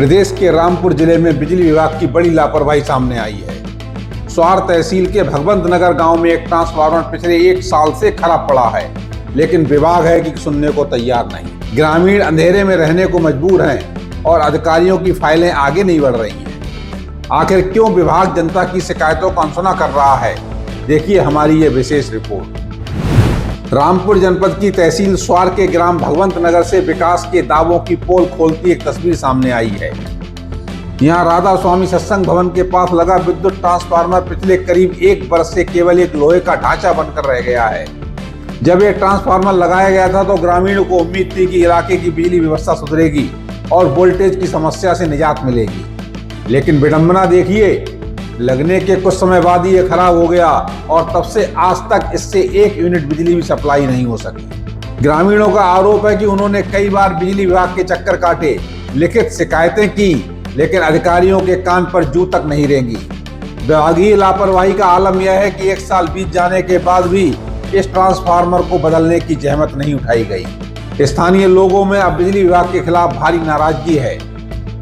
प्रदेश के रामपुर जिले में बिजली विभाग की बड़ी लापरवाही सामने आई है। स्वार तहसील के भगवंत नगर गांव में एक ट्रांसफार्मर पिछले 1 साल से खराब पड़ा है, लेकिन विभाग है कि सुनने को तैयार नहीं। ग्रामीण अंधेरे में रहने को मजबूर हैं और अधिकारियों की फाइलें आगे नहीं बढ़ रही हैं। आखिर क्यों विभाग जनता की शिकायतों को अनसुना कर रहा है, देखिए हमारी ये विशेष रिपोर्ट। रामपुर जनपद की तहसील स्वार के ग्राम भगवंत नगर से विकास के दावों की पोल खोलती एक तस्वीर सामने आई है। यहाँ राधा स्वामी सत्संग भवन के पास लगा विद्युत ट्रांसफार्मर पिछले करीब 1 वर्ष से केवल एक लोहे का ढांचा बनकर रह गया है। जब ये ट्रांसफार्मर लगाया गया था तो ग्रामीणों को उम्मीद थी कि इलाके की बिजली व्यवस्था सुधरेगी और वोल्टेज की समस्या से निजात मिलेगी, लेकिन विडंबना देखिए, लगने के कुछ समय बाद ही ये खराब हो गया और तब से आज तक इससे 1 यूनिट बिजली भी सप्लाई नहीं हो सकी। ग्रामीणों का आरोप है कि उन्होंने कई बार बिजली विभाग के चक्कर काटे, लिखित शिकायतें की, लेकिन अधिकारियों के कान पर जू तक नहीं रेंगी। विभागीय लापरवाही का आलम यह है कि 1 साल बीत जाने के बाद भी इस ट्रांसफार्मर को बदलने की जहमत नहीं उठाई गई। स्थानीय लोगों में अब बिजली विभाग के खिलाफ भारी नाराजगी है।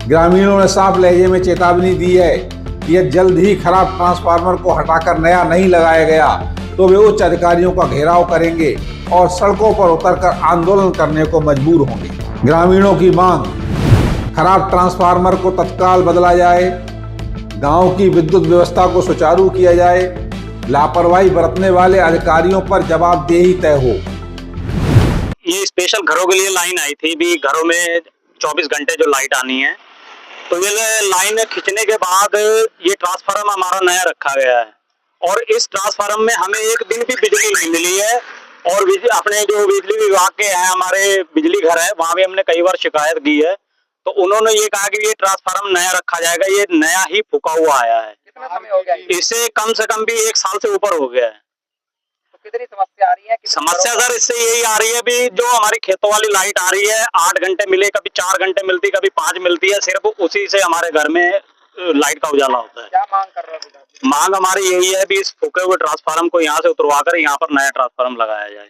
ग्रामीणों ने साफ लहजे में चेतावनी दी है कि यह जल्द ही खराब ट्रांसफार्मर को हटाकर नया नहीं लगाया गया तो वे उच्च अधिकारियों का घेराव करेंगे और सड़कों पर उतरकर आंदोलन करने को मजबूर होंगे। ग्रामीणों की मांग, खराब ट्रांसफार्मर को तत्काल बदला जाए, गांव की विद्युत व्यवस्था को सुचारू किया जाए, लापरवाही बरतने वाले अधिकारियों पर जवाबदेही तय हो। ये स्पेशल घरों के लिए लाइन आई थी भी, घरों में 24 घंटे जो लाइट आनी है, तो ये लाइन खींचने के बाद ये ट्रांसफार्मर हमारा नया रखा गया है और इस ट्रांसफार्मर में हमें एक दिन भी बिजली नहीं मिली है। और अपने जो बिजली विभाग के हैं, हमारे बिजली घर है, वहां भी हमने कई बार शिकायत की है, तो उन्होंने ये कहा कि ये ट्रांसफार्मर नया रखा जाएगा, ये नया ही फूका हुआ आया है। कितना समय हो गया? इसे कम से कम भी 1 साल से ऊपर हो गया है। तो कितनी समस्या आ रही है? समस्या सर इससे यही आ रही है भी, जो हमारी खेतों वाली लाइट आ रही है 8 घंटे मिले, कभी 4 घंटे मिलती, कभी 5 मिलती है, सिर्फ उसी से हमारे घर में लाइट का उजाला होता है। क्या मांग कर रहे हो? मांग हमारी यही है भी, इस फूके हुए ट्रांसफार्मर को यहाँ से उतरवा कर यहाँ पर नया ट्रांसफार्मर लगाया जाए।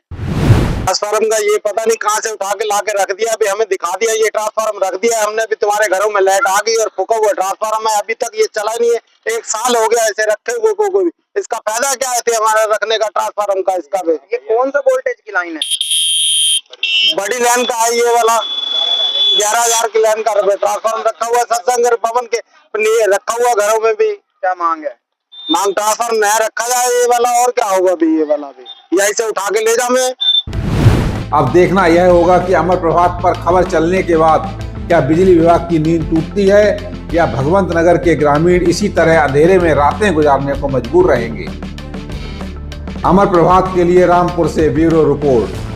ट्रांसफार्मर का ये पता नहीं कहाँ से उठा के ला के रख दिया, अभी हमें दिखा दिया ये ट्रांसफार्मर रख दिया हमने, भी तुम्हारे घरों में लाइट आ गई और फूका हुआ ट्रांसफार्मर है, अभी तक ये चला नहीं है। 1 साल हो गया ऐसे रखे हुए को भी। इसका फायदा क्या है हमारे रखने का ट्रांसफार्मर का? इसका भी ये कौन सा वोल्टेज की लाइन है? बड़ी लाइन का है ये वाला, 11,000 की लाइन का ट्रांसफार्मर रखा हुआ सत्संग भवन के रखा हुआ घरों में भी। क्या मांग है? मांग ट्रांसफार्मर नया रखा जाए ये वाला, और क्या होगा भी ये वाला भी यहीं से उठा के ले जा में। अब देखना यह होगा कि अमर प्रभात पर खबर चलने के बाद क्या बिजली विभाग की नींद टूटती है या भगवंत नगर के ग्रामीण इसी तरह अंधेरे में रातें गुजारने को मजबूर रहेंगे। अमर प्रभात के लिए रामपुर से ब्यूरो रिपोर्ट।